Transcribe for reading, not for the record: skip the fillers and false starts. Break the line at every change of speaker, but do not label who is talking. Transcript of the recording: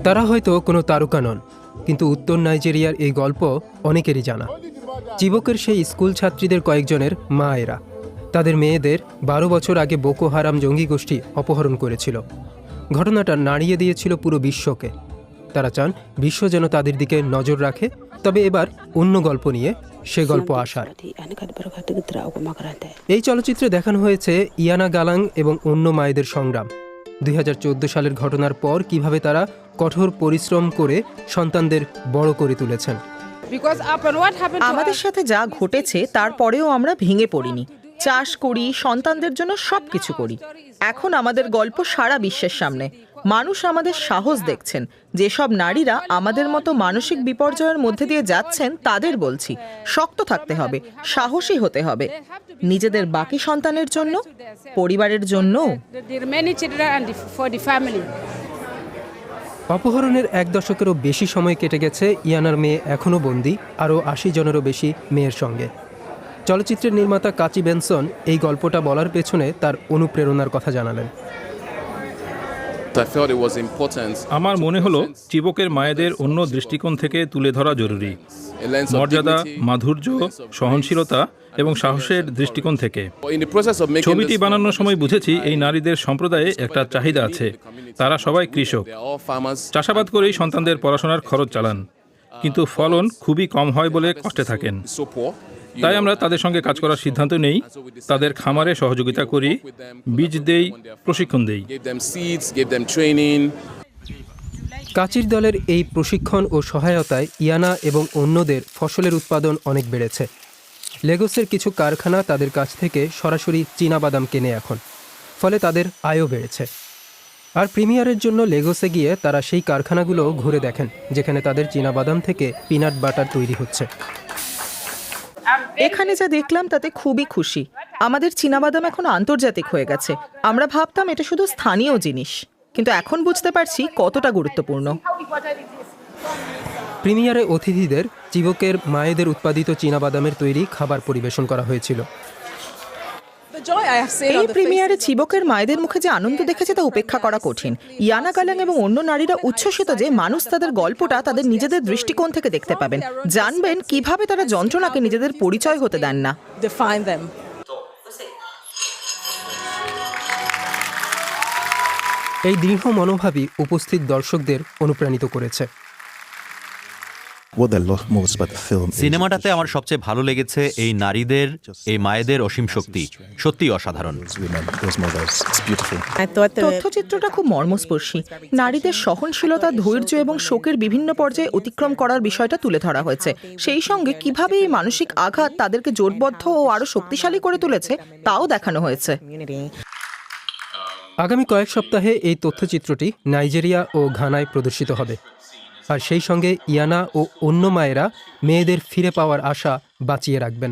তারা হয়তো কোনো তারকা নন, কিন্তু উত্তর নাইজেরিয়ার এই গল্প অনেকেরই জানা। চিবকের সেই স্কুল ছাত্রীদের কয়েকজনের মা এরা। তাদের মেয়েদের 12 বছর আগে বোকো হারাম জঙ্গি গোষ্ঠী অপহরণ করেছিল। ঘটনাটা নাড়িয়ে দিয়েছিল পুরো বিশ্বকে। তারা চান বিশ্ব যেন তাদের দিকে নজর রাখে। তবে এবার অন্য গল্প নিয়ে সে গল্প আসার। এই চলচ্চিত্রে দেখানো হয়েছে ইয়ানা গালাং এবং অন্য মায়েদের সংগ্রাম। 2014 সালের ঘটনার পর কিভাবে তারা কঠোর পরিশ্রম করে সন্তানদের বড় করে তুলেছেন।
আমাদের সাথে যা ঘটেছে তারপরেও আমরা ভেঙে পড়িনি। চাষ করি, সন্তানদের জন্য সবকিছু করি। এখন আমাদের গল্প সারা বিশ্বের সামনে। মানুষ আমাদের সাহস দেখছেন। যেসব নারীরা আমাদের মতো মানসিক বিপর্যয়ের মধ্যে দিয়ে যাচ্ছেন তাদের বলছি, শক্ত থাকতে হবে, সাহসী হতে হবে, নিজেদের বাকি সন্তানের জন্য, পরিবারের জন্য।
অপহরণের 1 দশকেরও বেশি সময় কেটে গেছে। ইয়ানার মেয়ে এখনও বন্দী আরও 80 জনেরও বেশি মেয়ের সঙ্গে। চলচ্চিত্রের নির্মাতা কাচি বেনসন এই গল্পটা বলার পেছনে তার অনুপ্রেরণার কথা জানালেন।
আমার মনে হলো চিবকের মায়েদের অন্য দৃষ্টিকোণ থেকে তুলে ধরা জরুরি। মর্যাদা, মাধুর্য, সহনশীলতা এবং সাহসের দৃষ্টিকোণ থেকে। ছবিটি বানানোর সময় বুঝেছি এই নারীদের সম্প্রদায়ে একটা চাহিদা আছে। তারা সবাই কৃষক, চাষাবাদ করেই সন্তানদের পড়াশোনার খরচ চালান, কিন্তু ফলন খুবই কম হয় বলে কষ্টে থাকেন। তাই আমরা তাদের সঙ্গে কাজ করার সিদ্ধান্ত নেই। তাদের খামারে সহযোগিতা করি, বীজ দেই, প্রশিক্ষণ দেই।
কাচির দলের এই প্রশিক্ষণ ও সহায়তায় ইয়ানা এবং অন্যদের ফসলের উৎপাদন অনেক বেড়েছে। লেগোসের কিছু কারখানা তাদের কাছ থেকে সরাসরি চীনাবাদাম কেনে এখন, ফলে তাদের আয়ও বেড়েছে। আর প্রিমিয়ারের জন্য লেগোসে গিয়ে তারা সেই কারখানাগুলো ঘুরে দেখেন, যেখানে তাদের চীনাবাদাম থেকে পিনাট বাটার তৈরি হচ্ছে।
এখানে যা দেখলাম তাতে খুবই খুশি। আমাদের চীনাবাদাম এখন আন্তর্জাতিক হয়ে গেছে। আমরা ভাবতাম এটা শুধু স্থানীয় জিনিস, কিন্তু এখন বুঝতে পারছি কতটা গুরুত্বপূর্ণ।
প্রিমিয়ারে অতিথিদের চিবকের মায়েদের উৎপাদিত চীনাবাদামের তৈরি খাবার পরিবেশন করা হয়েছিল।
এই প্রিমিয়ারে চিবকের মায়েদের মুখে যে আনন্দ দেখেছে তা উপেক্ষা করা কঠিন। ইয়ানা গালাং এবং অন্য নারীরা উচ্ছ্বসিত যে মানুষ তাদের গল্পটা তাদের নিজেদের দৃষ্টিকোণ থেকে দেখতে পাবেন, জানবেন কিভাবে তারা যন্ত্রণাকে নিজেদের পরিচয় হতে দেন না।
এই দৃঢ় মনোভাবই উপস্থিত দর্শকদের অনুপ্রাণিত করেছে।
সিনেমাটাতে আমার সবচেয়ে ভালো লেগেছে এই নারীদের, এই মায়েদের অসীম শক্তি। সত্যি অসাধারণ।
তথ্যচিত্রটা খুব মর্মস্পর্শী। নারীদের সহনশীলতা, ধৈর্য এবং শোকের বিভিন্ন পর্যায়ে অতিক্রম করার বিষয়টা তুলে ধরা হয়েছে। সেই সঙ্গে কিভাবে এই মানসিক আঘাত তাদেরকে জোটবদ্ধ ও আরো শক্তিশালী করে তুলেছে তাও দেখানো হয়েছে।
আগামী কয়েক সপ্তাহে এই তথ্যচিত্রটি নাইজেরিয়া ও ঘানায় প্রদর্শিত হবে। আর সেই সঙ্গে ইয়ানা ও অন্য মায়েরা মেয়েদের ফিরে পাওয়ার আশা বাঁচিয়ে রাখবেন।